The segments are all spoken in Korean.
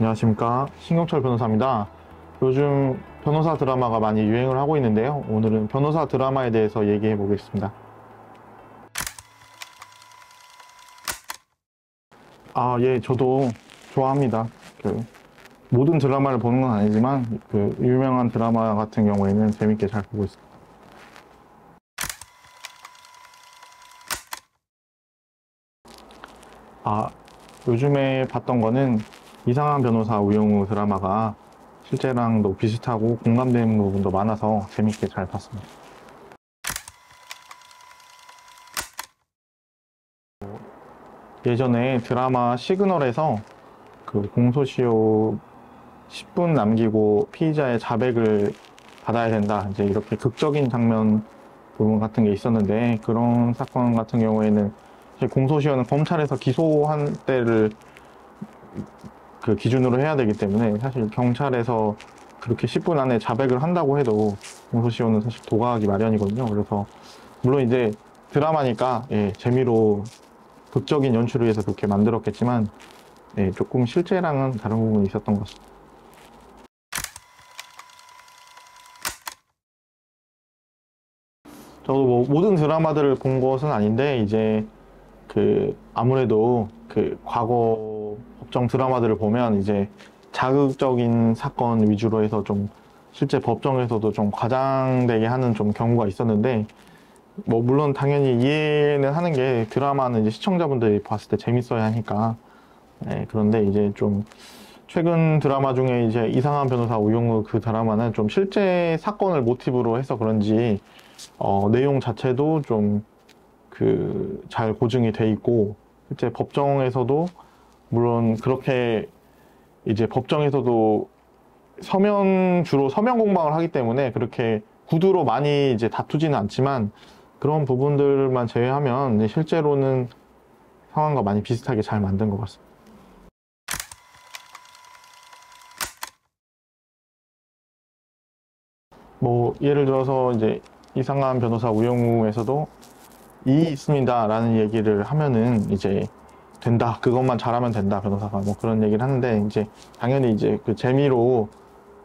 안녕하십니까, 신경철 변호사입니다. 요즘 변호사 드라마가 많이 유행을 하고 있는데요, 오늘은 변호사 드라마에 대해서 얘기해 보겠습니다. 예, 저도 좋아합니다. 모든 드라마를 보는 건 아니지만 유명한 드라마 같은 경우에는 재밌게 잘 보고 있습니다. 요즘에 봤던 거는 이상한 변호사 우영우 드라마가 실제랑도 비슷하고 공감되는 부분도 많아서 재밌게 잘 봤습니다. 예전에 드라마 시그널에서 공소시효 10분 남기고 피의자의 자백을 받아야 된다, 이제 이렇게 극적인 장면 부분 같은 게 있었는데, 그런 사건 같은 경우에는 공소시효는 검찰에서 기소한 때를 기준으로 해야 되기 때문에, 사실 경찰에서 그렇게 10분 안에 자백을 한다고 해도 공소시효는 사실 도과하기 마련이거든요. 그래서 물론 이제 드라마니까 재미로 극적인 연출을 위해서 그렇게 만들었겠지만, 조금 실제랑은 다른 부분이 있었던 것 같습니다. 저도 뭐 모든 드라마들을 본 것은 아닌데, 이제 아무래도 과거 법정 드라마들을 보면 이제 자극적인 사건 위주로 해서 좀 실제 법정에서도 좀 과장되게 하는 좀 경우가 있었는데, 뭐 물론 당연히 이해는 하는 게, 드라마는 이제 시청자분들이 봤을 때 재밌어야 하니까. 그런데 이제 좀 최근 드라마 중에 이제 이상한 변호사 우영우 드라마는 좀 실제 사건을 모티브로 해서 그런지 내용 자체도 좀 잘 고증이 돼 있고, 실제 법정에서도 물론 그렇게 이제 법정에서도 주로 서면 공방을 하기 때문에 그렇게 구두로 많이 이제 다투지는 않지만, 그런 부분들만 제외하면 실제로는 상황과 많이 비슷하게 잘 만든 것 같습니다. 뭐 예를 들어서 이제 이상한 변호사 우영우에서도 이 있습니다 라는 얘기를 하면은 이제 된다, 그것만 잘하면 된다 변호사가, 뭐 그런 얘기를 하는데, 이제 당연히 이제 재미로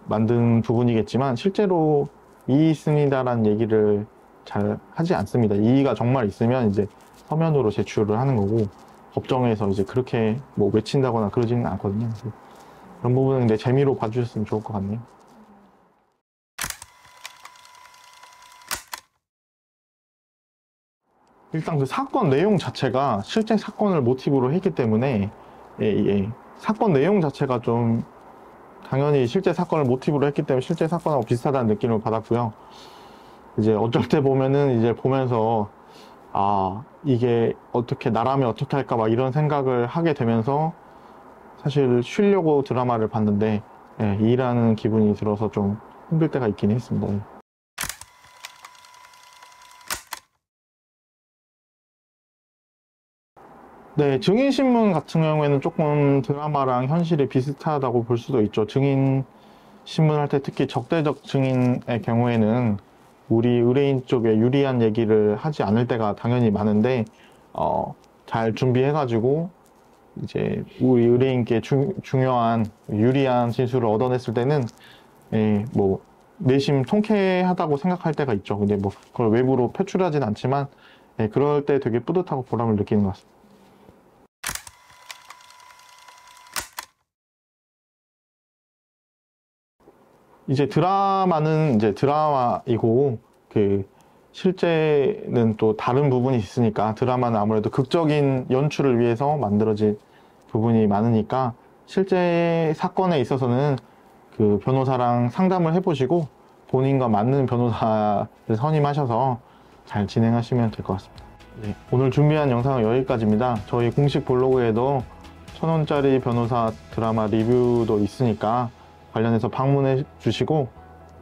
만든 부분이겠지만, 실제로 이 있습니다 라는 얘기를 잘 하지 않습니다. 이의가 정말 있으면 이제 서면으로 제출을 하는 거고, 법정에서 이제 그렇게 뭐 외친다거나 그러지는 않거든요. 그런 부분은 근데 재미로 봐주셨으면 좋을 것 같네요. 일단 사건 내용 자체가 실제 사건을 모티브로 했기 때문에, 사건 내용 자체가 좀 당연히 실제 사건을 모티브로 했기 때문에 실제 사건하고 비슷하다는 느낌을 받았고요. 이제 어쩔 때 보면은 이제 보면서 이게 어떻게 나라면 어떻게 할까 막 이런 생각을 하게 되면서, 사실 쉬려고 드라마를 봤는데 일하는 기분이 들어서 좀 힘들 때가 있긴 했습니다. 네, 증인신문 같은 경우에는 조금 드라마랑 현실이 비슷하다고 볼 수도 있죠. 증인신문 할 때 특히 적대적 증인의 경우에는 우리 의뢰인 쪽에 유리한 얘기를 하지 않을 때가 당연히 많은데, 잘 준비해가지고 이제 우리 의뢰인께 중요한 유리한 진술을 얻어냈을 때는 뭐 내심 통쾌하다고 생각할 때가 있죠. 근데 뭐 그걸 외부로 표출하진 않지만, 그럴 때 되게 뿌듯하고 보람을 느끼는 것 같습니다. 이제 드라마는 이제 드라마이고, 실제는 또 다른 부분이 있으니까, 드라마는 아무래도 극적인 연출을 위해서 만들어진 부분이 많으니까, 실제 사건에 있어서는 변호사랑 상담을 해보시고 본인과 맞는 변호사를 선임하셔서 잘 진행하시면 될 것 같습니다. 네, 오늘 준비한 영상은 여기까지입니다. 저희 공식 블로그에도 1,000원짜리 변호사 드라마 리뷰도 있으니까 관련해서 방문해 주시고,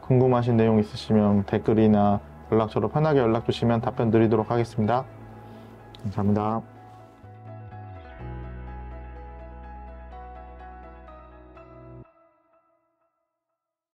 궁금하신 내용 있으시면 댓글이나 연락처로 편하게 연락 주시면 답변 드리도록 하겠습니다. 감사합니다.